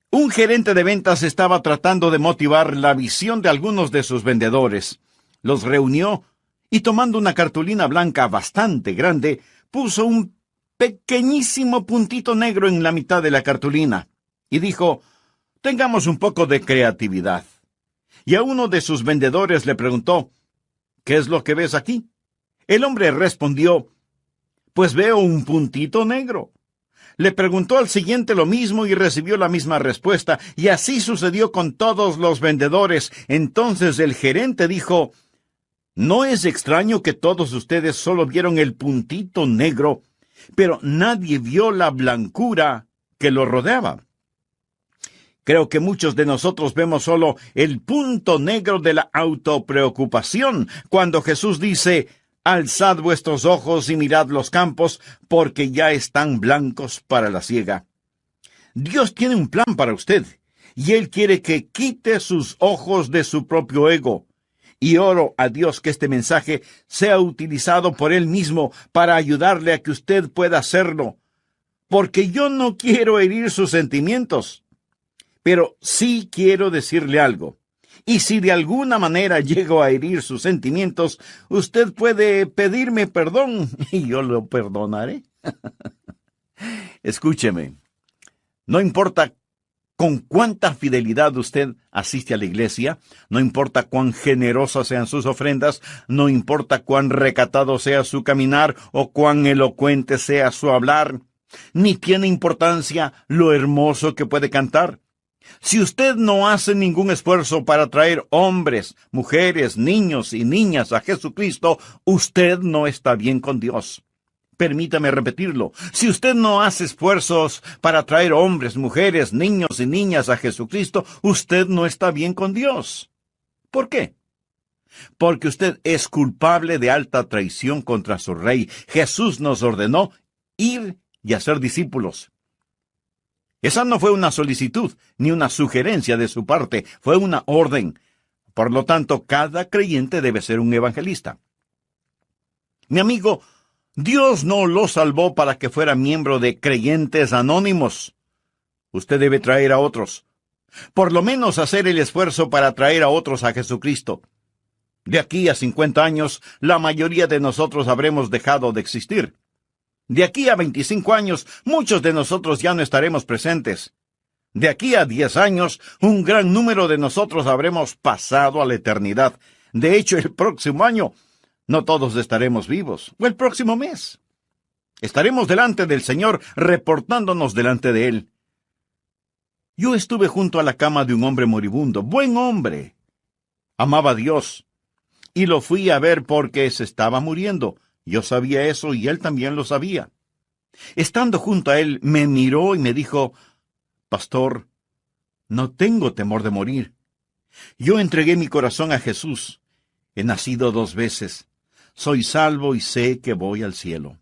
Un gerente de ventas estaba tratando de motivar la visión de algunos de sus vendedores. Los reunió y, tomando una cartulina blanca bastante grande, puso un pequeñísimo puntito negro en la mitad de la cartulina y dijo: «Tengamos un poco de creatividad». Y a uno de sus vendedores le preguntó: «¿Qué es lo que ves aquí?». El hombre respondió: «Pues veo un puntito negro». Le preguntó al siguiente lo mismo y recibió la misma respuesta, y así sucedió con todos los vendedores. Entonces el gerente dijo: «¿No es extraño que todos ustedes solo vieron el puntito negro, pero nadie vio la blancura que lo rodeaba?» Creo que muchos de nosotros vemos solo el punto negro de la autopreocupación, cuando Jesús dice: «Alzad vuestros ojos y mirad los campos, porque ya están blancos para la siega». Dios tiene un plan para usted, y Él quiere que quite sus ojos de su propio ego. Y oro a Dios que este mensaje sea utilizado por Él mismo para ayudarle a que usted pueda hacerlo, porque yo no quiero herir sus sentimientos, pero sí quiero decirle algo. Y si de alguna manera llego a herir sus sentimientos, usted puede pedirme perdón y yo lo perdonaré. Escúcheme, no importa con cuánta fidelidad usted asiste a la iglesia, no importa cuán generosas sean sus ofrendas, no importa cuán recatado sea su caminar o cuán elocuente sea su hablar, ni tiene importancia lo hermoso que puede cantar. Si usted no hace ningún esfuerzo para traer hombres, mujeres, niños y niñas a Jesucristo, usted no está bien con Dios. Permítame repetirlo. Si usted no hace esfuerzos para traer hombres, mujeres, niños y niñas a Jesucristo, usted no está bien con Dios. ¿Por qué? Porque usted es culpable de alta traición contra su Rey. Jesús nos ordenó ir y hacer discípulos. Esa no fue una solicitud, ni una sugerencia de su parte, fue una orden. Por lo tanto, cada creyente debe ser un evangelista. Mi amigo, Dios no lo salvó para que fuera miembro de Creyentes Anónimos. Usted debe traer a otros. Por lo menos hacer el esfuerzo para traer a otros a Jesucristo. De aquí a 50 años, la mayoría de nosotros habremos dejado de existir. De aquí a 25 años, muchos de nosotros ya no estaremos presentes. De aquí a 10 años, un gran número de nosotros habremos pasado a la eternidad. De hecho, el próximo año, no todos estaremos vivos. O el próximo mes. Estaremos delante del Señor, reportándonos delante de Él. Yo estuve junto a la cama de un hombre moribundo, buen hombre. Amaba a Dios. Y lo fui a ver porque se estaba muriendo. Yo sabía eso y él también lo sabía. Estando junto a él, me miró y me dijo: «Pastor, no tengo temor de morir. Yo entregué mi corazón a Jesús. He nacido 2 veces. Soy salvo y sé que voy al cielo».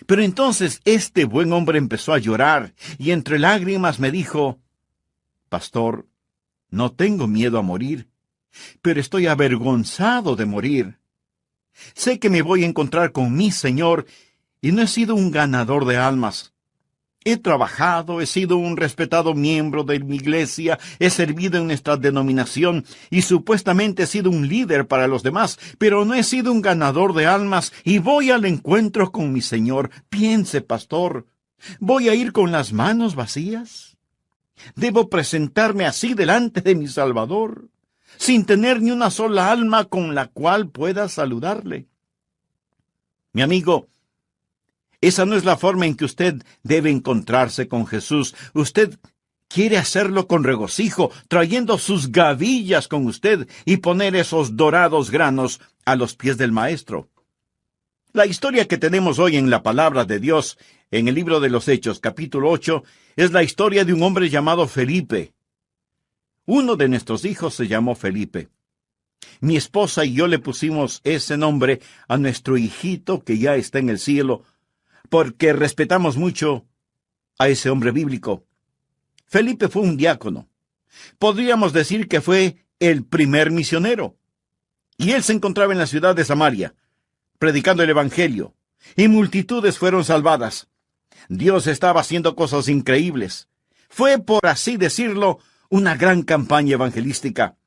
Pero entonces este buen hombre empezó a llorar y entre lágrimas me dijo: «Pastor, no tengo miedo a morir, pero estoy avergonzado de morir. Sé que me voy a encontrar con mi Señor y no he sido un ganador de almas. He trabajado, he sido un respetado miembro de mi iglesia, he servido en nuestra denominación y supuestamente he sido un líder para los demás, pero no he sido un ganador de almas y voy al encuentro con mi Señor. Piense, pastor, ¿voy a ir con las manos vacías? ¿Debo presentarme así delante de mi Salvador, sin tener ni una sola alma con la cual pueda saludarle? Mi amigo, esa no es la forma en que usted debe encontrarse con Jesús. Usted quiere hacerlo con regocijo, trayendo sus gavillas con usted y poner esos dorados granos a los pies del Maestro. La historia que tenemos hoy en la Palabra de Dios, en el libro de los Hechos, capítulo 8, es la historia de un hombre llamado Felipe. Uno de nuestros hijos se llamó Felipe. Mi esposa y yo le pusimos ese nombre a nuestro hijito que ya está en el cielo, porque respetamos mucho a ese hombre bíblico. Felipe fue un diácono. Podríamos decir que fue el primer misionero. Y él se encontraba en la ciudad de Samaria, predicando el Evangelio, y multitudes fueron salvadas. Dios estaba haciendo cosas increíbles. Fue, por así decirlo, una gran campaña evangelística.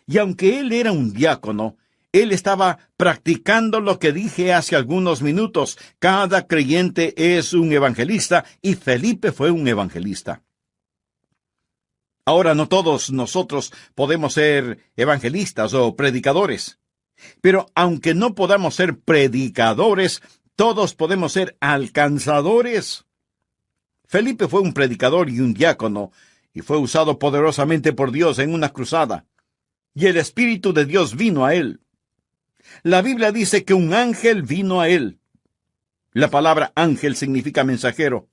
Y aunque él era un diácono, él estaba practicando lo que dije hace algunos minutos. Cada creyente es un evangelista y Felipe fue un evangelista. Ahora, no todos nosotros podemos ser evangelistas o predicadores. Pero aunque no podamos ser predicadores, todos podemos ser alcanzadores. Felipe fue un predicador y un diácono, y fue usado poderosamente por Dios en una cruzada. Y el Espíritu de Dios vino a él. La Biblia dice que un ángel vino a él. La palabra ángel significa mensajero.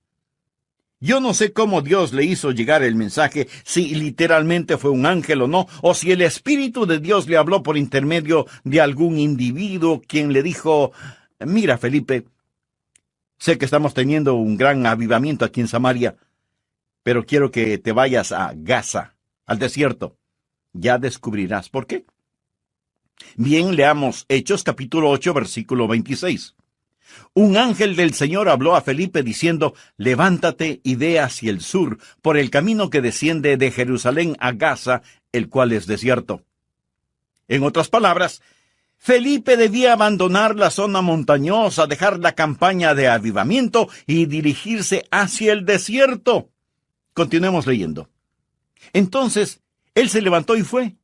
Yo no sé cómo Dios le hizo llegar el mensaje, si literalmente fue un ángel o no, o si el Espíritu de Dios le habló por intermedio de algún individuo quien le dijo: mira, Felipe, sé que estamos teniendo un gran avivamiento aquí en Samaria, pero quiero que te vayas a Gaza, al desierto. Ya descubrirás por qué. Bien, leamos Hechos capítulo 8, versículo 26. Un ángel del Señor habló a Felipe diciendo: levántate y ve hacia el sur, por el camino que desciende de Jerusalén a Gaza, el cual es desierto. En otras palabras, Felipe debía abandonar la zona montañosa, dejar la campaña de avivamiento y dirigirse hacia el desierto. Continuemos leyendo. Entonces, él se levantó y fue.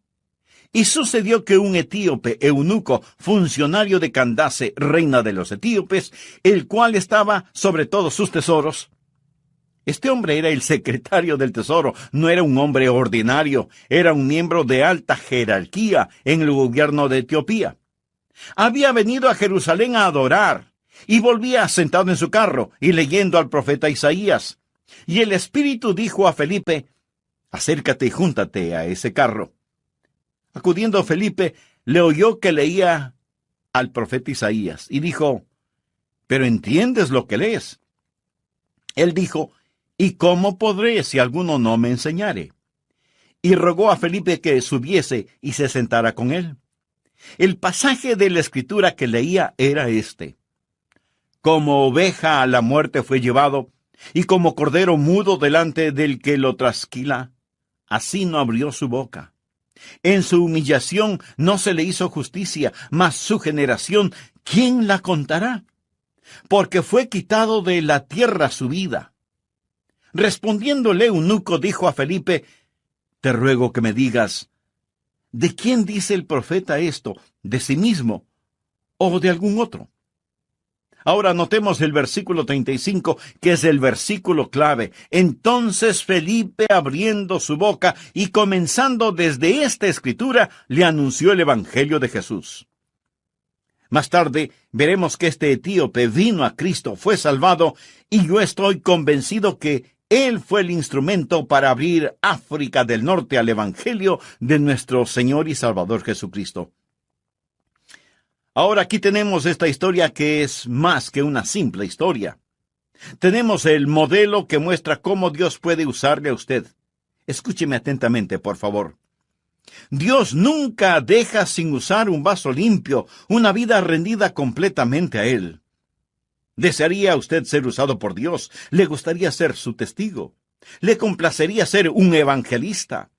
Y sucedió que un etíope, eunuco, funcionario de Candace, reina de los etíopes, el cual estaba sobre todos sus tesoros. Este hombre era el secretario del tesoro, no era un hombre ordinario, era un miembro de alta jerarquía en el gobierno de Etiopía. Había venido a Jerusalén a adorar, y volvía sentado en su carro y leyendo al profeta Isaías. Y el Espíritu dijo a Felipe: acércate y júntate a ese carro. Acudiendo Felipe, le oyó que leía al profeta Isaías, y dijo: ¿pero entiendes lo que lees? Él dijo: ¿y cómo podré si alguno no me enseñare? Y rogó a Felipe que subiese y se sentara con él. El pasaje de la Escritura que leía era este: como oveja a la muerte fue llevado, y como cordero mudo delante del que lo trasquila, así no abrió su boca. En su humillación no se le hizo justicia, mas su generación, ¿quién la contará? Porque fue quitado de la tierra su vida. Respondiéndole eunuco, dijo a Felipe: te ruego que me digas, ¿de quién dice el profeta esto? ¿De sí mismo o de algún otro? Ahora notemos el versículo 35, que es el versículo clave. Entonces Felipe, abriendo su boca y comenzando desde esta escritura, le anunció el evangelio de Jesús. Más tarde veremos que este etíope vino a Cristo, fue salvado, y yo estoy convencido que él fue el instrumento para abrir África del Norte al evangelio de nuestro Señor y Salvador Jesucristo. Ahora aquí tenemos esta historia que es más que una simple historia. Tenemos el modelo que muestra cómo Dios puede usarle a usted. Escúcheme atentamente, por favor. Dios nunca deja sin usar un vaso limpio, una vida rendida completamente a Él. ¿Desearía usted ser usado por Dios? ¿Le gustaría ser su testigo? ¿Le complacería ser un evangelista?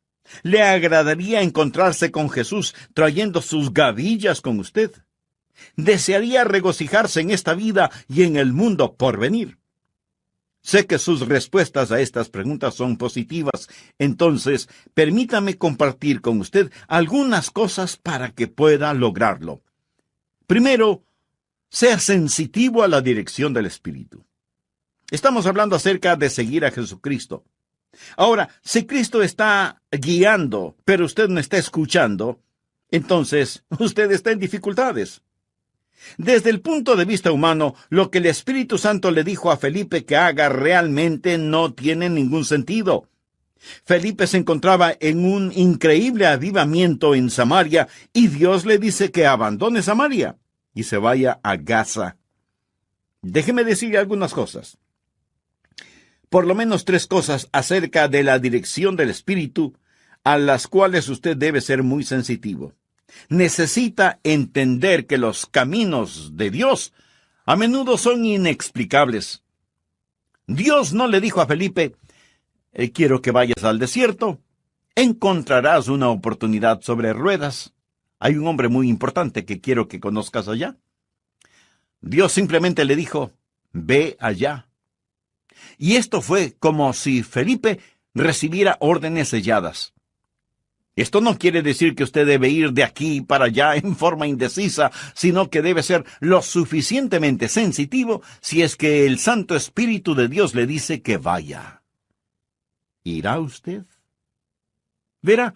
¿Le agradaría encontrarse con Jesús trayendo sus gavillas con usted? ¿Desearía regocijarse en esta vida y en el mundo por venir? Sé que sus respuestas a estas preguntas son positivas, entonces permítame compartir con usted algunas cosas para que pueda lograrlo. Primero, sea sensitivo a la dirección del Espíritu. Estamos hablando acerca de seguir a Jesucristo. Ahora, si Cristo está guiando, pero usted no está escuchando, entonces usted está en dificultades. Desde el punto de vista humano, lo que el Espíritu Santo le dijo a Felipe que haga realmente no tiene ningún sentido. Felipe se encontraba en un increíble avivamiento en Samaria y Dios le dice que abandone Samaria y se vaya a Gaza. Déjeme decirle algunas cosas. Por lo menos 3 cosas acerca de la dirección del Espíritu a las cuales usted debe ser muy sensitivo. Necesita entender que los caminos de Dios a menudo son inexplicables. Dios no le dijo a Felipe: Quiero que vayas al desierto. Encontrarás una oportunidad sobre ruedas. Hay un hombre muy importante que quiero que conozcas allá. Dios simplemente le dijo, ve allá. Y esto fue como si Felipe recibiera órdenes selladas. Esto no quiere decir que usted debe ir de aquí para allá en forma indecisa, sino que debe ser lo suficientemente sensitivo si es que el Santo Espíritu de Dios le dice que vaya. ¿Irá usted? Verá,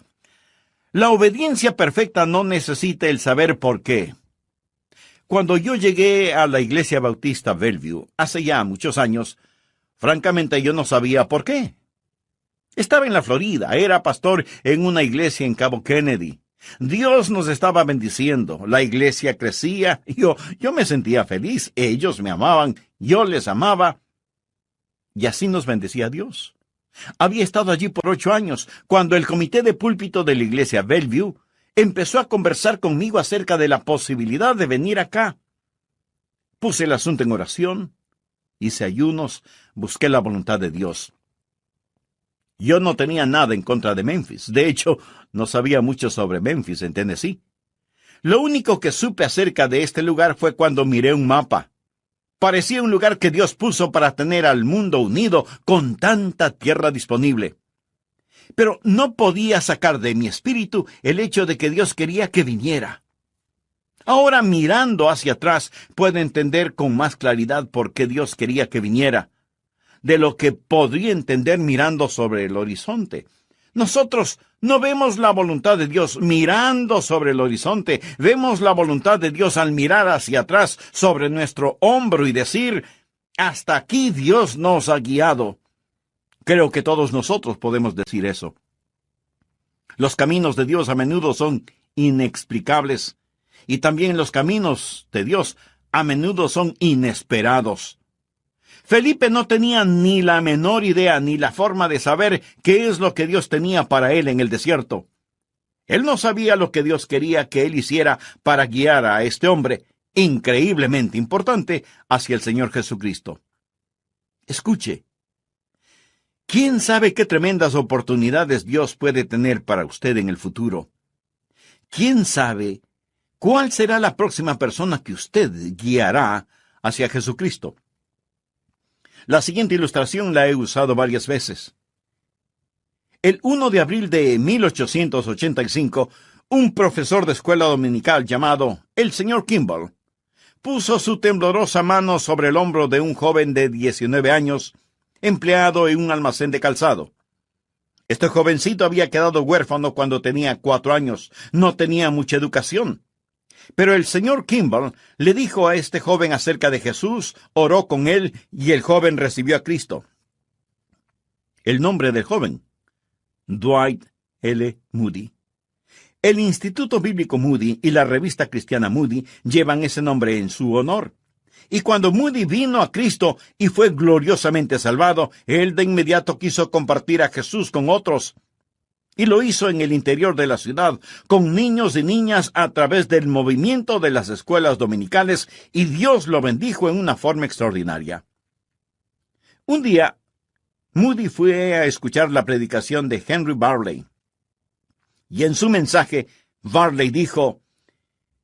la obediencia perfecta no necesita el saber por qué. Cuando yo llegué a la Iglesia Bautista Bellevue, hace ya muchos años, francamente yo no sabía por qué. Estaba en la Florida, era pastor en una iglesia en Cabo Kennedy. Dios nos estaba bendiciendo, la iglesia crecía, yo me sentía feliz, ellos me amaban, yo les amaba, y así nos bendecía Dios. Había estado allí por 8 años, cuando el comité de púlpito de la iglesia Bellevue empezó a conversar conmigo acerca de la posibilidad de venir acá. Puse el asunto en oración, hice ayunos, busqué la voluntad de Dios. Yo no tenía nada en contra de Memphis. De hecho, no sabía mucho sobre Memphis en Tennessee. Lo único que supe acerca de este lugar fue cuando miré un mapa. Parecía un lugar que Dios puso para tener al mundo unido con tanta tierra disponible. Pero no podía sacar de mi espíritu el hecho de que Dios quería que viniera. Ahora, mirando hacia atrás, puedo entender con más claridad por qué Dios quería que viniera, de lo que podría entender mirando sobre el horizonte. Nosotros no vemos la voluntad de Dios mirando sobre el horizonte, vemos la voluntad de Dios al mirar hacia atrás sobre nuestro hombro y decir, hasta aquí Dios nos ha guiado. Creo que todos nosotros podemos decir eso. Los caminos de Dios a menudo son inexplicables, y también los caminos de Dios a menudo son inesperados. Felipe no tenía ni la menor idea ni la forma de saber qué es lo que Dios tenía para él en el desierto. Él no sabía lo que Dios quería que él hiciera para guiar a este hombre, increíblemente importante, hacia el Señor Jesucristo. Escuche. ¿Quién sabe qué tremendas oportunidades Dios puede tener para usted en el futuro? ¿Quién sabe cuál será la próxima persona que usted guiará hacia Jesucristo? La siguiente ilustración la he usado varias veces. El 1 de abril de 1885, un profesor de escuela dominical llamado el señor Kimball puso su temblorosa mano sobre el hombro de un joven de 19 años, empleado en un almacén de calzado. Este jovencito había quedado huérfano cuando tenía 4 años, no tenía mucha educación. Pero el señor Kimball le dijo a este joven acerca de Jesús, oró con él y el joven recibió a Cristo. El nombre del joven, Dwight L. Moody. El Instituto Bíblico Moody y la revista cristiana Moody llevan ese nombre en su honor. Y cuando Moody vino a Cristo y fue gloriosamente salvado, él de inmediato quiso compartir a Jesús con otros. Y lo hizo en el interior de la ciudad, con niños y niñas a través del movimiento de las escuelas dominicales, y Dios lo bendijo en una forma extraordinaria. Un día, Moody fue a escuchar la predicación de Henry Varley. Y en su mensaje, Varley dijo,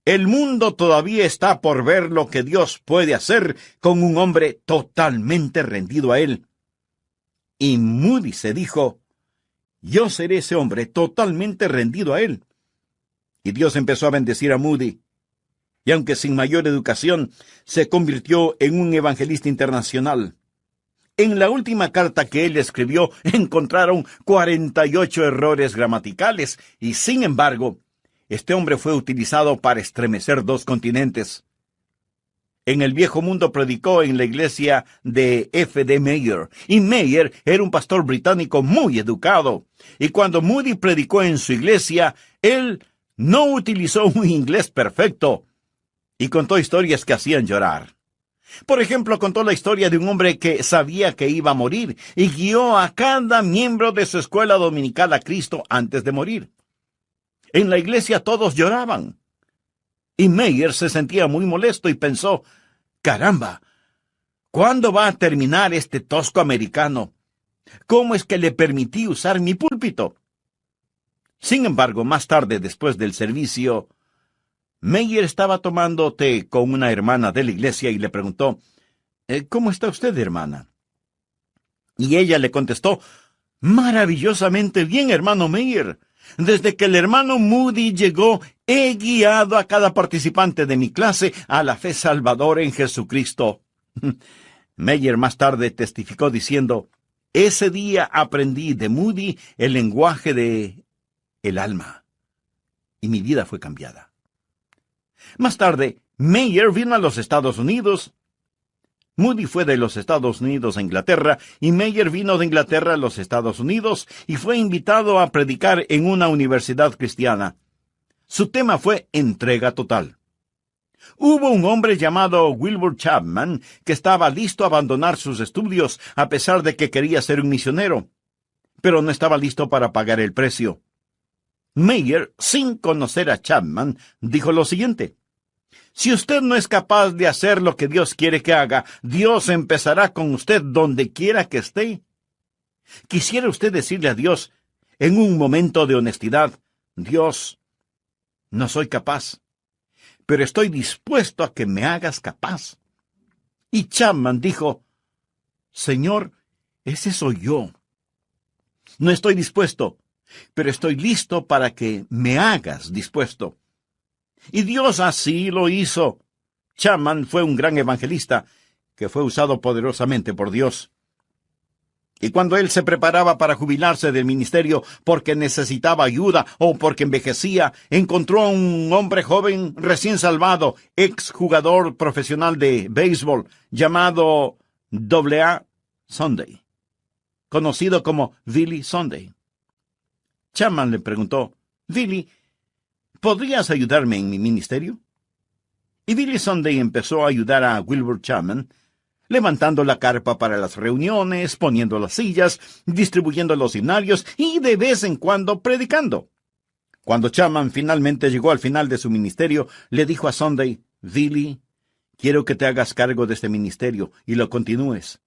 «El mundo todavía está por ver lo que Dios puede hacer con un hombre totalmente rendido a Él». Y Moody se dijo, «Yo seré ese hombre totalmente rendido a Él». Y Dios empezó a bendecir a Moody. Y aunque sin mayor educación, se convirtió en un evangelista internacional. En la última carta que él escribió, encontraron 48 errores gramaticales, y sin embargo, este hombre fue utilizado para estremecer 2 continentes. En el viejo mundo predicó en la iglesia de F. D. Meyer, y Meyer era un pastor británico muy educado. Y cuando Moody predicó en su iglesia, él no utilizó un inglés perfecto, y contó historias que hacían llorar. Por ejemplo, contó la historia de un hombre que sabía que iba a morir, y guió a cada miembro de su escuela dominical a Cristo antes de morir. En la iglesia todos lloraban. Y Meyer se sentía muy molesto y pensó, «Caramba, ¿cuándo va a terminar este tosco americano? ¿Cómo es que le permití usar mi púlpito? Sin embargo, más tarde, después del servicio, Meyer estaba tomando té con una hermana de la iglesia y le preguntó, ¿cómo está usted, hermana? Y ella le contestó, maravillosamente bien, hermano Meyer. Desde que el hermano Moody llegó, he guiado a cada participante de mi clase a la fe salvadora en Jesucristo. Meyer más tarde testificó diciendo, ese día aprendí de Moody el lenguaje de el alma, y mi vida fue cambiada. Más tarde, Meyer vino a los Estados Unidos. Moody fue de los Estados Unidos a Inglaterra, y Meyer vino de Inglaterra a los Estados Unidos y fue invitado a predicar en una universidad cristiana. Su tema fue entrega total. Hubo un hombre llamado Wilbur Chapman que estaba listo a abandonar sus estudios a pesar de que quería ser un misionero, pero no estaba listo para pagar el precio. Meyer, sin conocer a Chapman, dijo lo siguiente: si usted no es capaz de hacer lo que Dios quiere que haga, Dios empezará con usted donde quiera que esté. ¿Quisiera usted decirle a Dios, en un momento de honestidad, Dios, no soy capaz, pero estoy dispuesto a que me hagas capaz? Y Chapman dijo, Señor, ese soy yo. No estoy dispuesto, pero estoy listo para que me hagas dispuesto. Y Dios así lo hizo. Chapman fue un gran evangelista que fue usado poderosamente por Dios. Y cuando él se preparaba para jubilarse del ministerio porque necesitaba ayuda o porque envejecía, encontró a un hombre joven recién salvado, exjugador profesional de béisbol, llamado A. Sunday, conocido como Billy Sunday. Chapman le preguntó, Billy, ¿podrías ayudarme en mi ministerio? Y Billy Sunday empezó a ayudar a Wilbur Chapman, levantando la carpa para las reuniones, poniendo las sillas, distribuyendo los himnarios y de vez en cuando predicando. Cuando Chapman finalmente llegó al final de su ministerio, le dijo a Sunday, Billy, quiero que te hagas cargo de este ministerio y lo continúes.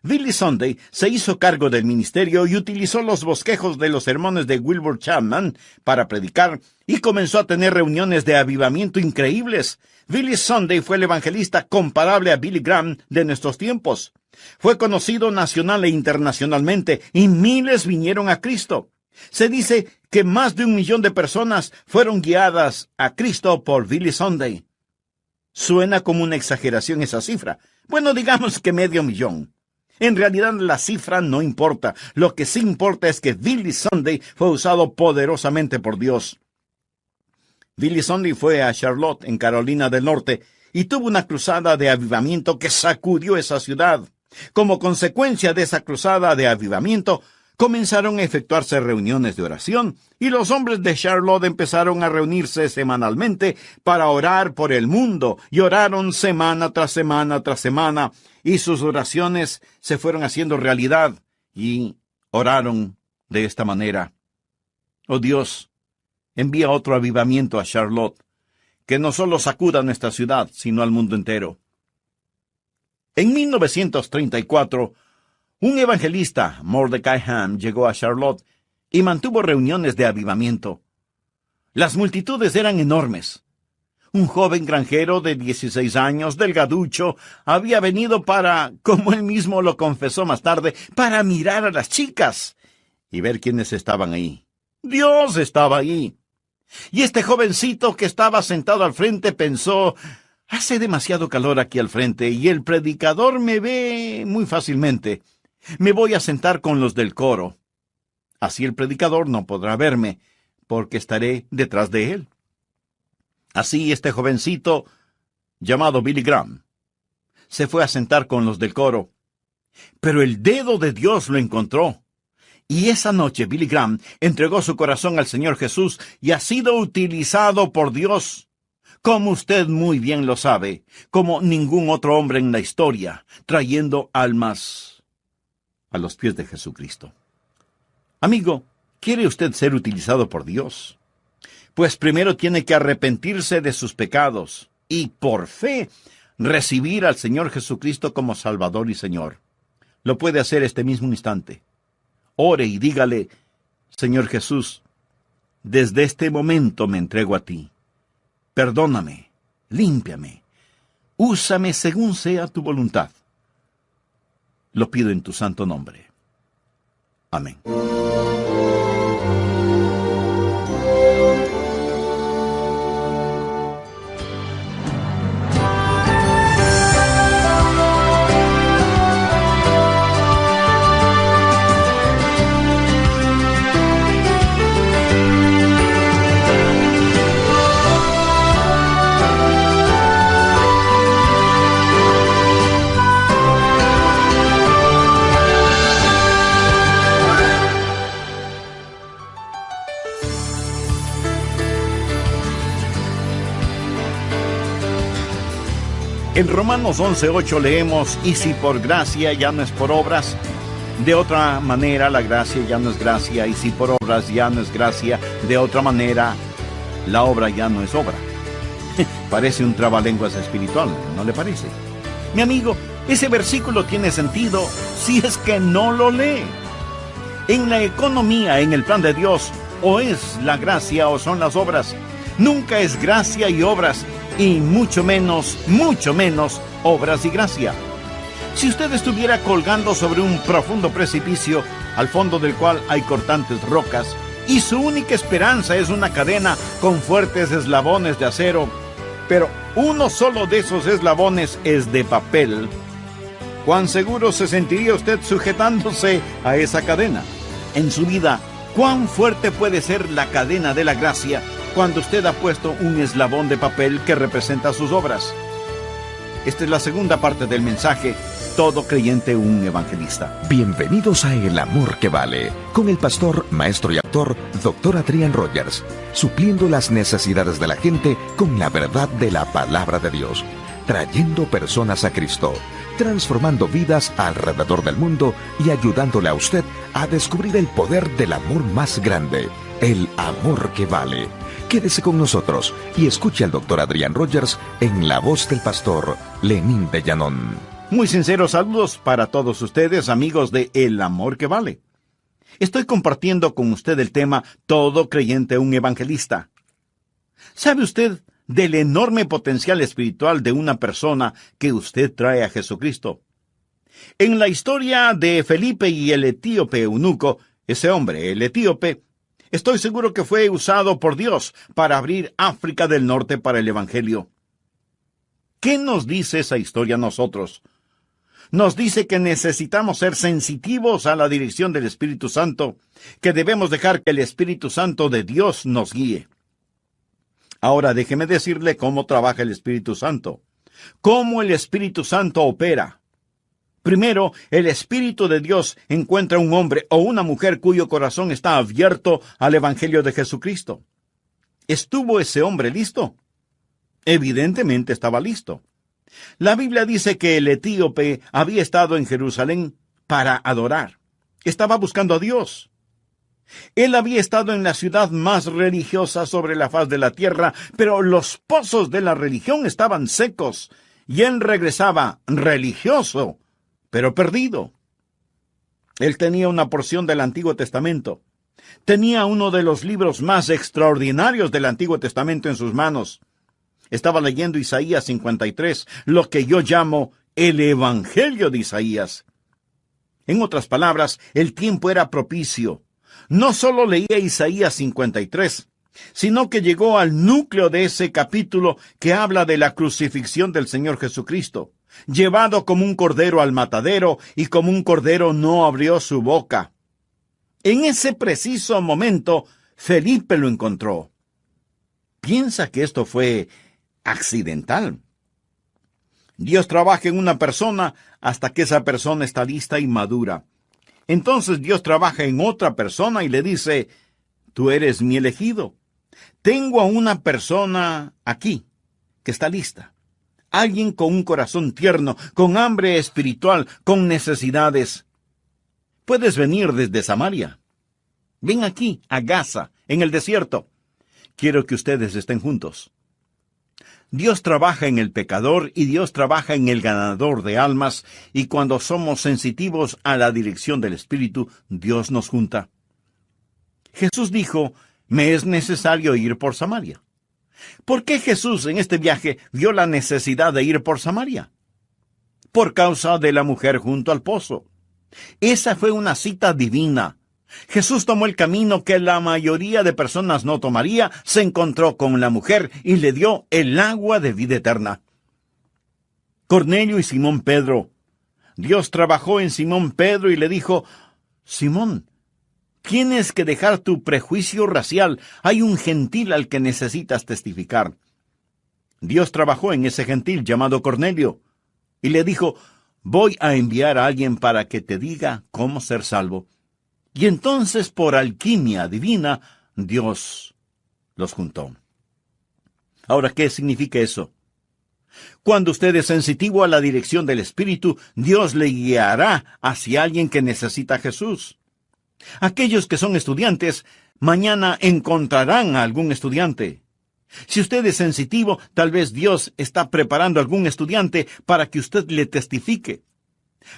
Billy Sunday se hizo cargo del ministerio y utilizó los bosquejos de los sermones de Wilbur Chapman para predicar y comenzó a tener reuniones de avivamiento increíbles. Billy Sunday fue el evangelista comparable a Billy Graham de nuestros tiempos. Fue conocido nacional e internacionalmente y miles vinieron a Cristo. Se dice que más de 1 millón de personas fueron guiadas a Cristo por Billy Sunday. Suena como una exageración esa cifra. Bueno, digamos que 500,000. En realidad la cifra no importa. Lo que sí importa es que Billy Sunday fue usado poderosamente por Dios. Billy Sunday fue a Charlotte, en Carolina del Norte, y tuvo una cruzada de avivamiento que sacudió esa ciudad. Como consecuencia de esa cruzada de avivamiento, comenzaron a efectuarse reuniones de oración, y los hombres de Charlotte empezaron a reunirse semanalmente para orar por el mundo, y oraron semana tras semana tras semana, y sus oraciones se fueron haciendo realidad, y oraron de esta manera. Oh Dios, envía otro avivamiento a Charlotte, que no solo sacuda nuestra ciudad, sino al mundo entero. En 1934, un evangelista, Mordecai Ham, llegó a Charlotte y mantuvo reuniones de avivamiento. Las multitudes eran enormes. Un joven granjero de 16 años, delgaducho, había venido para, como él mismo lo confesó más tarde, para mirar a las chicas y ver quiénes estaban ahí. Dios estaba ahí. Y este jovencito que estaba sentado al frente pensó, hace demasiado calor aquí al frente y el predicador me ve muy fácilmente. Me voy a sentar con los del coro. Así el predicador no podrá verme, porque estaré detrás de él. Así este jovencito, llamado Billy Graham, se fue a sentar con los del coro. Pero el dedo de Dios lo encontró. Y esa noche Billy Graham entregó su corazón al Señor Jesús y ha sido utilizado por Dios, como usted muy bien lo sabe, como ningún otro hombre en la historia, trayendo almas a los pies de Jesucristo. Amigo, ¿quiere usted ser utilizado por Dios? Pues primero tiene que arrepentirse de sus pecados y, por fe, recibir al Señor Jesucristo como Salvador y Señor. Lo puede hacer este mismo instante. ore y dígale: Señor Jesús, desde este momento me entrego a ti. Perdóname, límpiame, úsame según sea tu voluntad. Lo pido en tu santo nombre. Amén. En Romanos 11:8 leemos: y si por gracia ya no es por obras, de otra manera la gracia ya no es gracia, y si por obras ya no es gracia, de otra manera la obra ya no es obra. Parece un trabalenguas espiritual, ¿no le parece? Mi amigo, ese versículo tiene sentido si es que no lo lee. En la economía, en el plan de Dios, o es la gracia o son las obras. Nunca es gracia y obras, y mucho menos obras y gracia. Si usted estuviera colgando sobre un profundo precipicio, al fondo del cual hay cortantes rocas, y su única esperanza es una cadena con fuertes eslabones de acero, pero uno solo de esos eslabones es de papel, ¿cuán seguro se sentiría usted sujetándose a esa cadena? En su vida, ¿cuán fuerte puede ser la cadena de la gracia cuando usted ha puesto un eslabón de papel que representa sus obras? Esta es la segunda parte del mensaje: todo creyente un evangelista. Bienvenidos a El Amor que Vale, con el pastor, maestro y actor, Dr. Adrián Rogers, supliendo las necesidades de la gente con la verdad de la palabra de Dios, trayendo personas a Cristo, transformando vidas alrededor del mundo y ayudándole a usted a descubrir el poder del amor más grande, el amor que vale. Quédese con nosotros y escuche al Dr. Adrián Rogers en la voz del pastor Lenín de Llanón. Muy sinceros saludos para todos ustedes, amigos de El Amor que Vale. Estoy compartiendo con usted el tema todo creyente un evangelista. ¿Sabe usted del enorme potencial espiritual de una persona que usted trae a Jesucristo? En la historia de Felipe y el etíope eunuco, ese hombre, el etíope, estoy seguro que fue usado por Dios para abrir África del Norte para el Evangelio. ¿Qué nos dice esa historia a nosotros? Nos dice que necesitamos ser sensitivos a la dirección del Espíritu Santo, que debemos dejar que el Espíritu Santo de Dios nos guíe. Ahora déjeme decirle cómo trabaja el Espíritu Santo, cómo el Espíritu Santo opera. Primero, el Espíritu de Dios encuentra un hombre o una mujer cuyo corazón está abierto al Evangelio de Jesucristo. ¿Estuvo ese hombre listo? Evidentemente estaba listo. La Biblia dice que el etíope había estado en Jerusalén para adorar. Estaba buscando a Dios. Él había estado en la ciudad más religiosa sobre la faz de la tierra, pero los pozos de la religión estaban secos, y él regresaba religioso, pero perdido. Él tenía una porción del Antiguo Testamento. Tenía uno de los libros más extraordinarios del Antiguo Testamento en sus manos. Estaba leyendo Isaías 53, lo que yo llamo el Evangelio de Isaías. En otras palabras, el tiempo era propicio. No solo leía Isaías 53, sino que llegó al núcleo de ese capítulo que habla de la crucifixión del Señor Jesucristo, llevado como un cordero al matadero, y como un cordero no abrió su boca. En ese preciso momento, Felipe lo encontró. ¿Piensa que esto fue accidental? Dios trabaja en una persona hasta que esa persona está lista y madura. Entonces Dios trabaja en otra persona y le dice: tú eres mi elegido. Tengo a una persona aquí que está lista. Alguien con un corazón tierno, con hambre espiritual, con necesidades. Puedes venir desde Samaria. Ven aquí, a Gaza, en el desierto. Quiero que ustedes estén juntos. Dios trabaja en el pecador y Dios trabaja en el ganador de almas, y cuando somos sensitivos a la dirección del Espíritu, Dios nos junta. Jesús dijo, me es necesario ir por Samaria. ¿Por qué Jesús en este viaje vio la necesidad de ir por Samaria? Por causa de la mujer junto al pozo. Esa fue una cita divina. Jesús tomó el camino que la mayoría de personas no tomaría, se encontró con la mujer y le dio el agua de vida eterna. Cornelio y Simón Pedro. Dios trabajó en Simón Pedro y le dijo, Simón, tienes que dejar tu prejuicio racial. Hay un gentil al que necesitas testificar. Dios trabajó en ese gentil llamado Cornelio y le dijo, voy a enviar a alguien para que te diga cómo ser salvo. Y entonces, por alquimia divina, Dios los juntó. Ahora, ¿qué significa eso? Cuando usted es sensitivo a la dirección del Espíritu, Dios le guiará hacia alguien que necesita a Jesús. Aquellos que son estudiantes, mañana encontrarán a algún estudiante. Si usted es sensitivo, tal vez Dios está preparando a algún estudiante para que usted le testifique.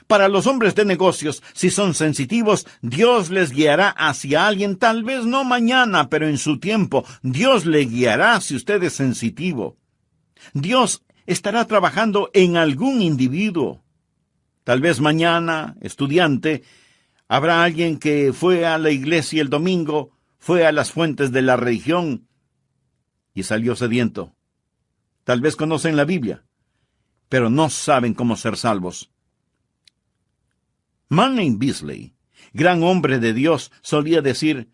Para los hombres de negocios, si son sensitivos, Dios les guiará hacia alguien, tal vez no mañana, pero en su tiempo. Dios le guiará si usted es sensitivo. Dios estará trabajando en algún individuo. Tal vez mañana, estudiante, habrá alguien que fue a la iglesia el domingo, fue a las fuentes de la religión y salió sediento. Tal vez conocen la Biblia, pero no saben cómo ser salvos. Manning Beasley, gran hombre de Dios, solía decir,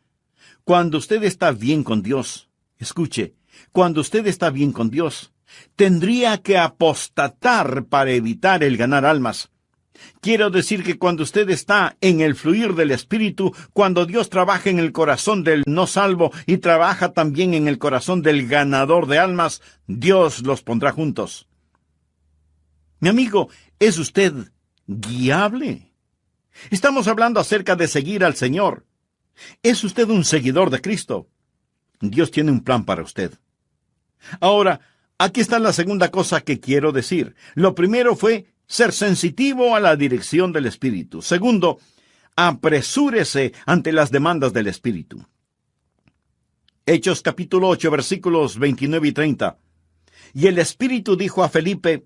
cuando usted está bien con Dios, escuche, cuando usted está bien con Dios, tendría que apostatar para evitar el ganar almas. Quiero decir que cuando usted está en el fluir del Espíritu, cuando Dios trabaja en el corazón del no salvo y trabaja también en el corazón del ganador de almas, Dios los pondrá juntos. Mi amigo, ¿es usted guiable? Estamos hablando acerca de seguir al Señor. ¿Es usted un seguidor de Cristo? Dios tiene un plan para usted. Ahora, aquí está la segunda cosa que quiero decir. Lo primero fue ser sensitivo a la dirección del Espíritu. Segundo, apresúrese ante las demandas del Espíritu. Hechos capítulo 8, versículos 29 y 30. Y el Espíritu dijo a Felipe,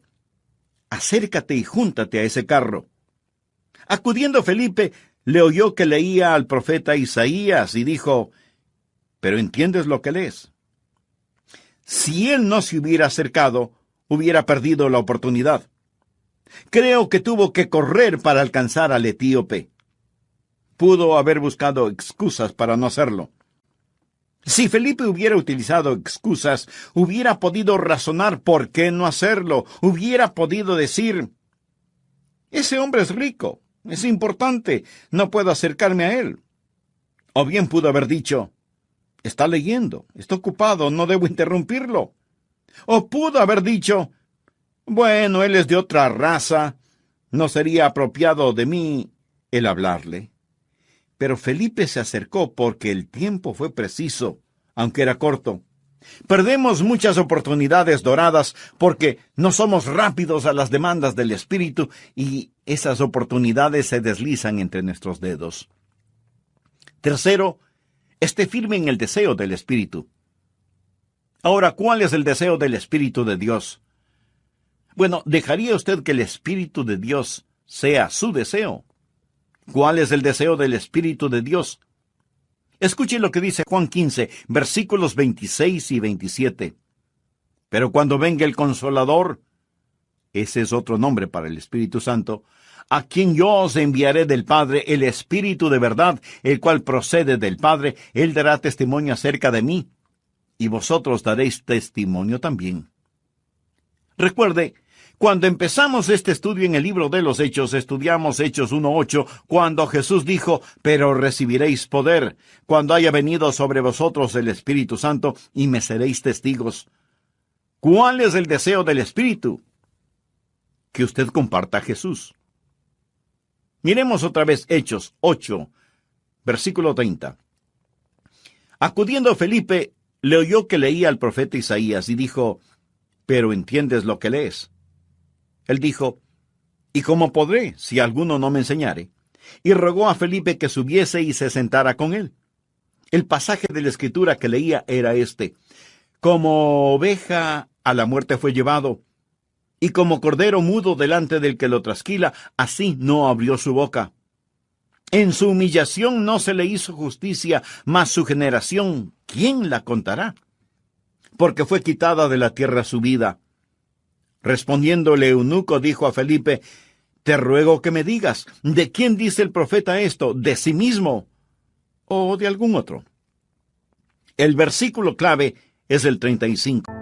acércate y júntate a ese carro. Acudiendo Felipe, le oyó que leía al profeta Isaías y dijo, ¿pero entiendes lo que lees? Si él no se hubiera acercado, hubiera perdido la oportunidad. Creo que tuvo que correr para alcanzar al etíope. Pudo haber buscado excusas para no hacerlo. Si Felipe hubiera utilizado excusas, hubiera podido razonar por qué no hacerlo. Hubiera podido decir, ese hombre es rico, es importante, no puedo acercarme a él. O bien pudo haber dicho, está leyendo, está ocupado, no debo interrumpirlo. O pudo haber dicho, bueno, él es de otra raza, no sería apropiado de mí el hablarle. Pero Felipe se acercó porque el tiempo fue preciso, aunque era corto. Perdemos muchas oportunidades doradas porque no somos rápidos a las demandas del Espíritu y esas oportunidades se deslizan entre nuestros dedos. Tercero, esté firme en el deseo del Espíritu. Ahora, ¿cuál es el deseo del Espíritu de Dios? Bueno, ¿dejaría usted que el Espíritu de Dios sea su deseo? ¿Cuál es el deseo del Espíritu de Dios? Escuche lo que dice Juan 15, versículos 26 y 27. Pero cuando venga el Consolador, ese es otro nombre para el Espíritu Santo, a quien yo os enviaré del Padre, el Espíritu de verdad, el cual procede del Padre, él dará testimonio acerca de mí, y vosotros daréis testimonio también. Recuerde, cuando empezamos este estudio en el libro de los Hechos, estudiamos Hechos 1:8, cuando Jesús dijo, pero recibiréis poder, cuando haya venido sobre vosotros el Espíritu Santo, y me seréis testigos. ¿Cuál es el deseo del Espíritu? Que usted comparta a Jesús. Miremos otra vez Hechos 8, versículo 30. Acudiendo Felipe, le oyó que leía al profeta Isaías, y dijo, pero entiendes lo que lees. Él dijo, ¿y cómo podré, si alguno no me enseñare? Y rogó a Felipe que subiese y se sentara con él. El pasaje de la Escritura que leía era este: como oveja a la muerte fue llevado, y como cordero mudo delante del que lo trasquila, así no abrió su boca. En su humillación no se le hizo justicia, mas su generación, ¿quién la contará? Porque fue quitada de la tierra su vida. Respondiendo el eunuco, dijo a Felipe, te ruego que me digas, ¿de quién dice el profeta esto? ¿De sí mismo o de algún otro? El versículo clave es el 35.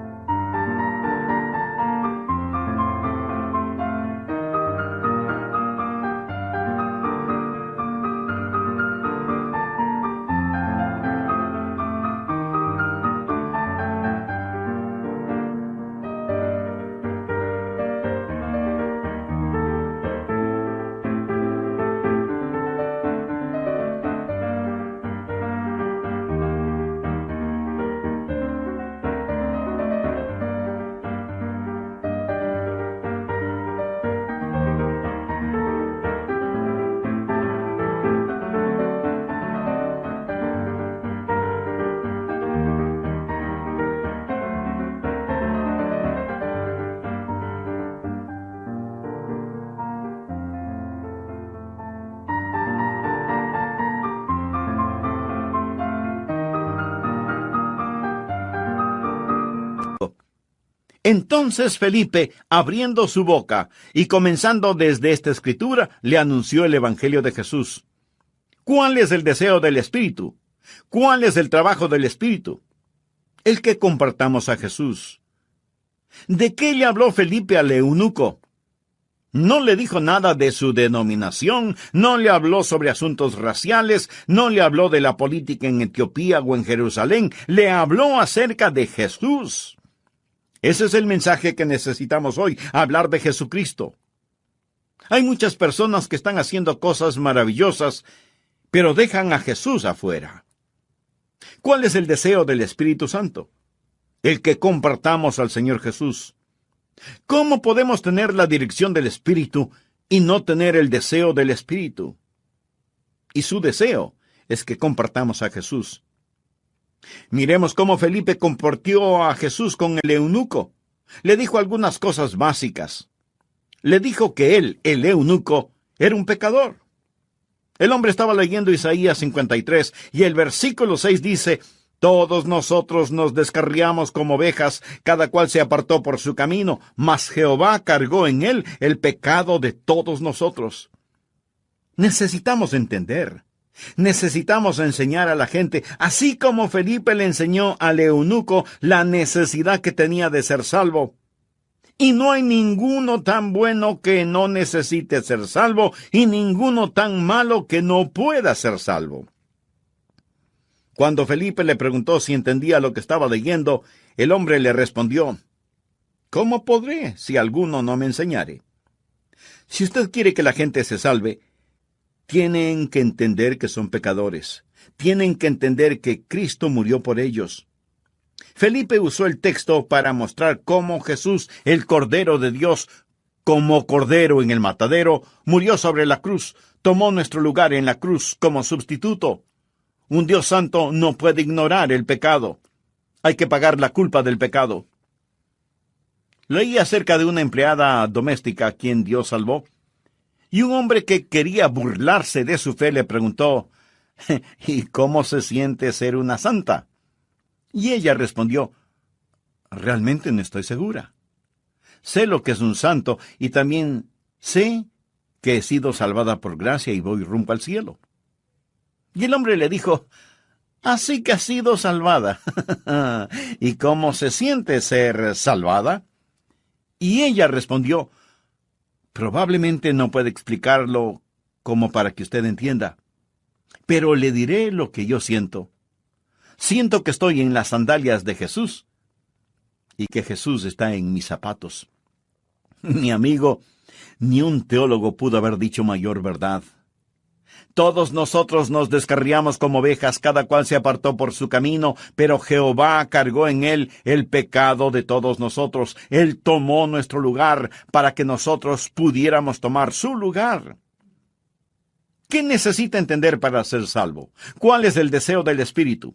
Entonces Felipe, abriendo su boca y comenzando desde esta escritura, le anunció el Evangelio de Jesús. ¿Cuál es el deseo del Espíritu? ¿Cuál es el trabajo del Espíritu? El que compartamos a Jesús. ¿De qué le habló Felipe al eunuco? No le dijo nada de su denominación, no le habló sobre asuntos raciales, no le habló de la política en Etiopía o en Jerusalén, le habló acerca de Jesús. Ese es el mensaje que necesitamos hoy, hablar de Jesucristo. Hay muchas personas que están haciendo cosas maravillosas, pero dejan a Jesús afuera. ¿Cuál es el deseo del Espíritu Santo? El que compartamos al Señor Jesús. ¿Cómo podemos tener la dirección del Espíritu y no tener el deseo del Espíritu? Y su deseo es que compartamos a Jesús. Miremos cómo Felipe compartió a Jesús con el eunuco. Le dijo algunas cosas básicas. Le dijo que él, el eunuco, era un pecador. El hombre estaba leyendo Isaías 53 y el versículo 6 dice, todos nosotros nos descarriamos como ovejas, cada cual se apartó por su camino, mas Jehová cargó en él el pecado de todos nosotros. Necesitamos entender. Necesitamos enseñar a la gente, así como Felipe le enseñó al eunuco la necesidad que tenía de ser salvo. Y no hay ninguno tan bueno que no necesite ser salvo, y ninguno tan malo que no pueda ser salvo. Cuando Felipe le preguntó si entendía lo que estaba leyendo, el hombre le respondió, ¿cómo podré si alguno no me enseñare? Si usted quiere que la gente se salve, tienen que entender que son pecadores. Tienen que entender que Cristo murió por ellos. Felipe usó el texto para mostrar cómo Jesús, el Cordero de Dios, como Cordero en el matadero, murió sobre la cruz, tomó nuestro lugar en la cruz como sustituto. Un Dios santo no puede ignorar el pecado. Hay que pagar la culpa del pecado. Leí acerca de una empleada doméstica a quien Dios salvó. Y un hombre que quería burlarse de su fe le preguntó, ¿y cómo se siente ser una santa? Y ella respondió, realmente no estoy segura. Sé lo que es un santo y también sé que he sido salvada por gracia y voy rumbo al cielo. Y el hombre le dijo, así que has sido salvada. ¿Y cómo se siente ser salvada? Y ella respondió, probablemente no puede explicarlo como para que usted entienda, pero le diré lo que yo siento. Siento que estoy en las sandalias de Jesús y que Jesús está en mis zapatos. Mi amigo, ni un teólogo pudo haber dicho mayor verdad. Todos nosotros nos descarriamos como ovejas, cada cual se apartó por su camino, pero Jehová cargó en él el pecado de todos nosotros. Él tomó nuestro lugar para que nosotros pudiéramos tomar su lugar. ¿Qué necesita entender para ser salvo? ¿Cuál es el deseo del Espíritu?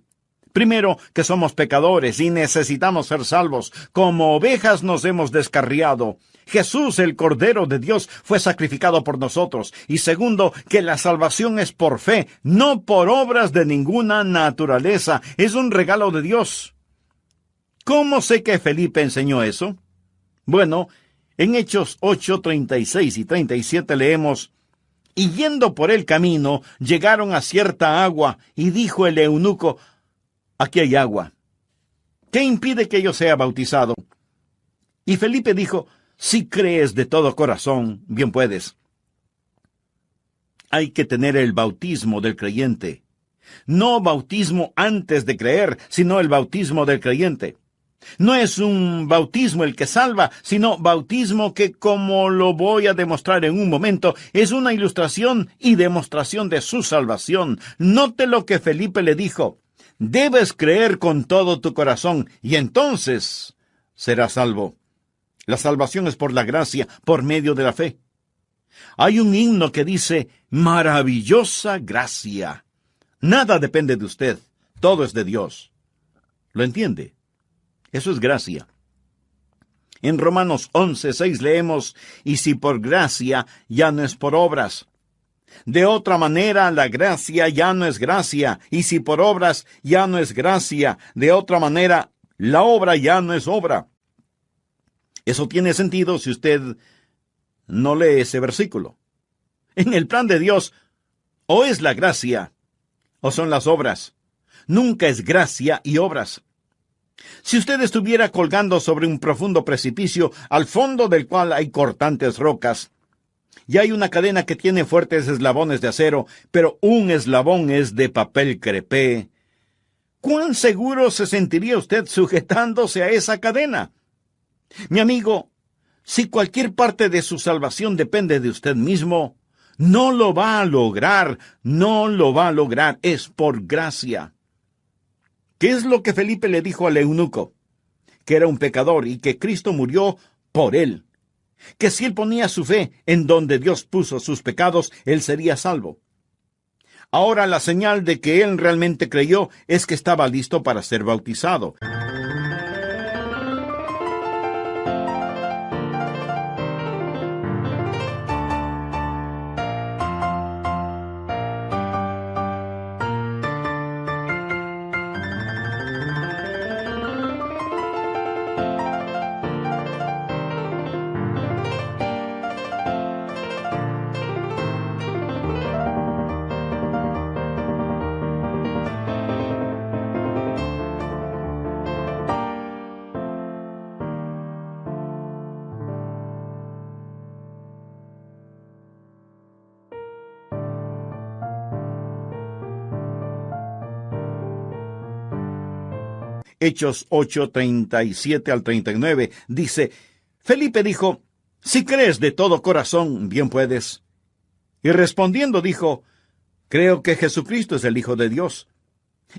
Primero, que somos pecadores y necesitamos ser salvos. Como ovejas nos hemos descarriado. Jesús, el Cordero de Dios, fue sacrificado por nosotros. Y segundo, que la salvación es por fe, no por obras de ninguna naturaleza. Es un regalo de Dios. ¿Cómo sé que Felipe enseñó eso? Bueno, en Hechos 8, 36 y 37 leemos: y yendo por el camino, llegaron a cierta agua, y dijo el eunuco: aquí hay agua. ¿Qué impide que yo sea bautizado? Y Felipe dijo: si crees de todo corazón, bien puedes. Hay que tener el bautismo del creyente. No bautismo antes de creer, sino el bautismo del creyente. No es un bautismo el que salva, sino bautismo que, como lo voy a demostrar en un momento, es una ilustración y demostración de su salvación. Note lo que Felipe le dijo: debes creer con todo tu corazón, y entonces serás salvo. La salvación es por la gracia, por medio de la fe. Hay un himno que dice: maravillosa gracia. Nada depende de usted, todo es de Dios. ¿Lo entiende? Eso es gracia. En Romanos 11:6 leemos: y si por gracia, ya no es por obras. De otra manera, la gracia ya no es gracia, y si por obras, ya no es gracia. De otra manera, la obra ya no es obra. Eso tiene sentido si usted no lee ese versículo. En el plan de Dios, o es la gracia, o son las obras. Nunca es gracia y obras. Si usted estuviera colgando sobre un profundo precipicio, al fondo del cual hay cortantes rocas, y hay una cadena que tiene fuertes eslabones de acero, pero un eslabón es de papel crepé, ¿cuán seguro se sentiría usted sujetándose a esa cadena? Mi amigo, si cualquier parte de su salvación depende de usted mismo, no lo va a lograr, no lo va a lograr, es por gracia. ¿Qué es lo que Felipe le dijo al eunuco? Que era un pecador y que Cristo murió por él. Que si él ponía su fe en donde Dios puso sus pecados, él sería salvo. Ahora la señal de que él realmente creyó es que estaba listo para ser bautizado. Hechos 8, 37 al 39, dice: Felipe dijo: si crees de todo corazón, bien puedes. Y respondiendo dijo: creo que Jesucristo es el Hijo de Dios.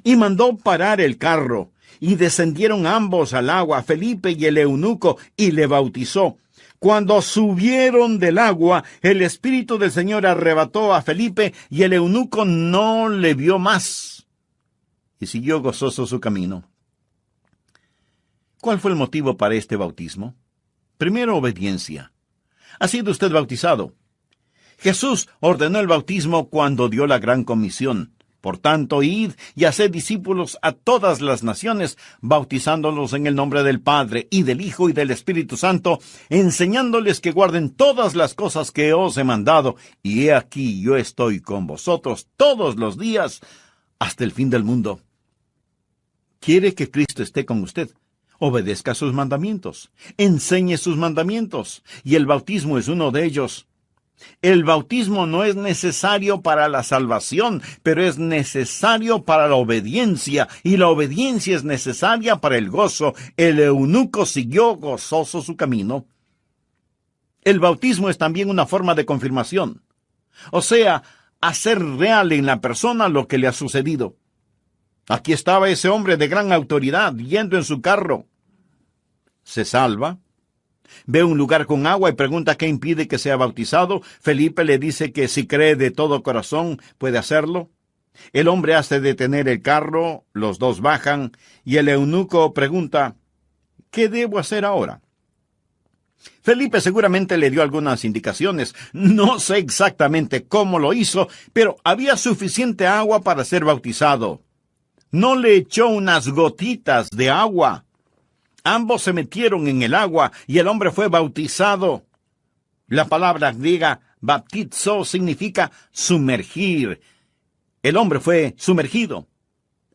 Y mandó parar el carro, y descendieron ambos al agua, Felipe y el eunuco, y le bautizó. Cuando subieron del agua, el Espíritu del Señor arrebató a Felipe, y el eunuco no le vio más, y siguió gozoso su camino. ¿Cuál fue el motivo para este bautismo? Primero, obediencia. ¿Ha sido usted bautizado? Jesús ordenó el bautismo cuando dio la gran comisión. Por tanto, id y haced discípulos a todas las naciones, bautizándolos en el nombre del Padre, y del Hijo, y del Espíritu Santo, enseñándoles que guarden todas las cosas que os he mandado. Y he aquí, yo estoy con vosotros todos los días, hasta el fin del mundo. ¿Quiere que Cristo esté con usted? Obedezca sus mandamientos, enseñe sus mandamientos, y el bautismo es uno de ellos. El bautismo no es necesario para la salvación, pero es necesario para la obediencia, y la obediencia es necesaria para el gozo. El eunuco siguió gozoso su camino. El bautismo es también una forma de confirmación. O sea, hacer real en la persona lo que le ha sucedido. Aquí estaba ese hombre de gran autoridad, yendo en su carro. Se salva. Ve un lugar con agua y pregunta qué impide que sea bautizado. Felipe le dice que si cree de todo corazón puede hacerlo. El hombre hace detener el carro, los dos bajan, y el eunuco pregunta, ¿qué debo hacer ahora? Felipe seguramente le dio algunas indicaciones. No sé exactamente cómo lo hizo, pero había suficiente agua para ser bautizado. No le echó unas gotitas de agua. Ambos se metieron en el agua y el hombre fue bautizado. La palabra griega baptizo significa sumergir. El hombre fue sumergido.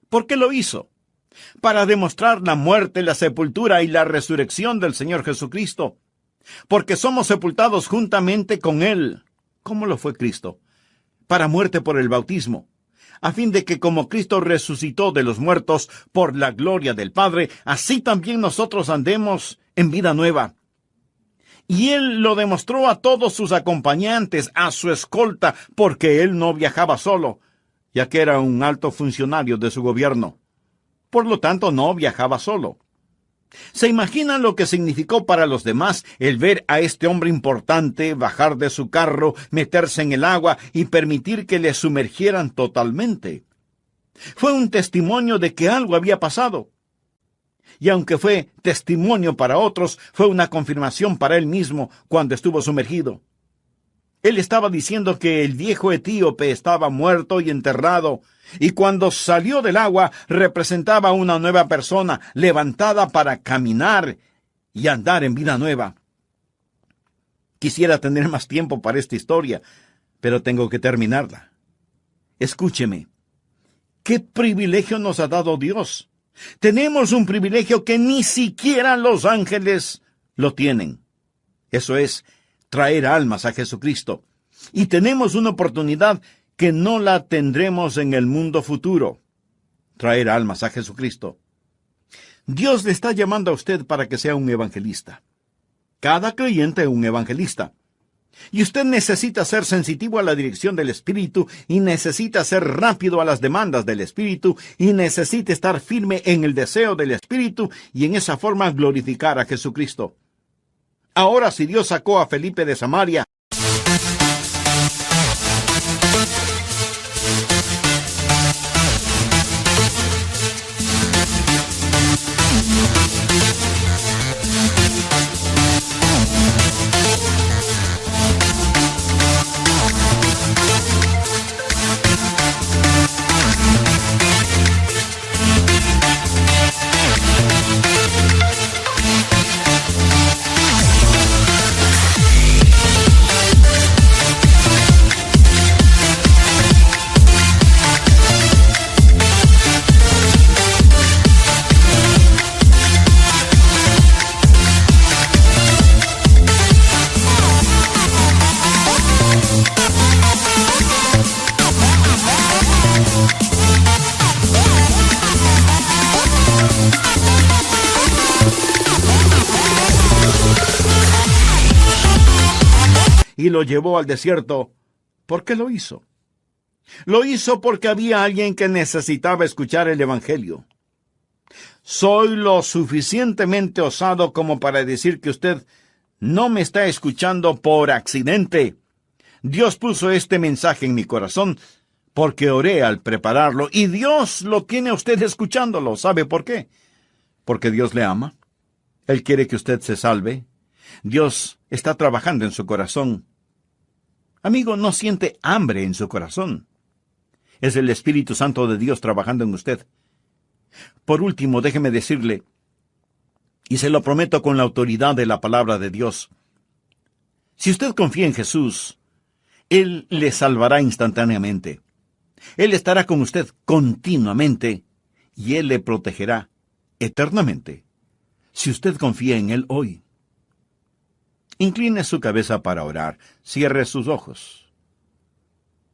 ¿Por qué lo hizo? Para demostrar la muerte, la sepultura y la resurrección del Señor Jesucristo. Porque somos sepultados juntamente con Él. ¿Cómo lo fue Cristo? Para muerte por el bautismo. A fin de que como Cristo resucitó de los muertos por la gloria del Padre, así también nosotros andemos en vida nueva. Y Él lo demostró a todos sus acompañantes, a su escolta, porque Él no viajaba solo, ya que era un alto funcionario de su gobierno. Por lo tanto, no viajaba solo. ¿Se imaginan lo que significó para los demás el ver a este hombre importante bajar de su carro, meterse en el agua y permitir que le sumergieran totalmente? Fue un testimonio de que algo había pasado. Y aunque fue testimonio para otros, fue una confirmación para él mismo cuando estuvo sumergido. Él estaba diciendo que el viejo etíope estaba muerto y enterrado, y cuando salió del agua representaba una nueva persona, levantada para caminar y andar en vida nueva. Quisiera tener más tiempo para esta historia, pero tengo que terminarla. Escúcheme. ¿Qué privilegio nos ha dado Dios? Tenemos un privilegio que ni siquiera los ángeles lo tienen. Eso es, traer almas a Jesucristo. Y tenemos una oportunidad que no la tendremos en el mundo futuro. Traer almas a Jesucristo. Dios le está llamando a usted para que sea un evangelista. Cada creyente es un evangelista. Y usted necesita ser sensitivo a la dirección del Espíritu, y necesita ser rápido a las demandas del Espíritu, y necesita estar firme en el deseo del Espíritu, y en esa forma glorificar a Jesucristo. Ahora, si Dios sacó a Felipe de Samaria, y lo llevó al desierto, ¿por qué lo hizo? Lo hizo porque había alguien que necesitaba escuchar el Evangelio. Soy lo suficientemente osado como para decir que usted no me está escuchando por accidente. Dios puso este mensaje en mi corazón porque oré al prepararlo, y Dios lo tiene a usted escuchándolo. ¿Sabe por qué? Porque Dios le ama. Él quiere que usted se salve. Dios está trabajando en su corazón. Amigo, no siente hambre en su corazón. Es el Espíritu Santo de Dios trabajando en usted. Por último, déjeme decirle, y se lo prometo con la autoridad de la palabra de Dios, si usted confía en Jesús, Él le salvará instantáneamente. Él estará con usted continuamente, y Él le protegerá eternamente, si usted confía en Él hoy. Incline su cabeza para orar. Cierre sus ojos.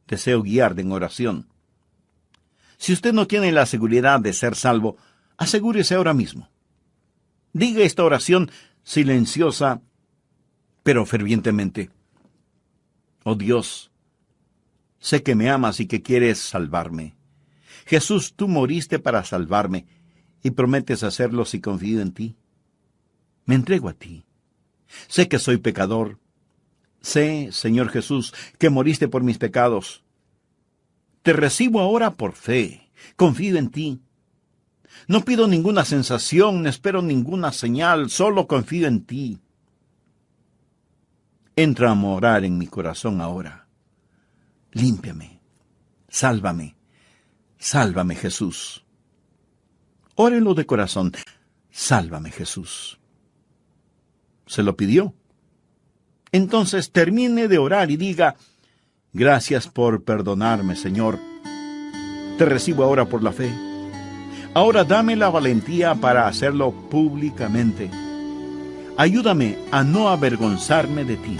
Deseo guiarle en oración. Si usted no tiene la seguridad de ser salvo, asegúrese ahora mismo. Diga esta oración silenciosa, pero fervientemente. Oh Dios, Sé que me amas y que quieres salvarme. Jesús, tú moriste para salvarme y prometes hacerlo si confío en ti. Me entrego a ti. Sé que soy pecador. Sé, Señor Jesús, que moriste por mis pecados. Te recibo ahora por fe. Confío en ti. No pido ninguna sensación, no espero ninguna señal, solo confío en ti. Entra a morar en mi corazón ahora. Límpiame. Sálvame. Sálvame, Jesús. Órelo de corazón. Sálvame, Jesús. ¿Se lo pidió? Entonces termine de orar y diga: gracias por perdonarme, Señor. Te recibo ahora por la fe. Ahora dame la valentía para hacerlo públicamente. Ayúdame a no avergonzarme de ti.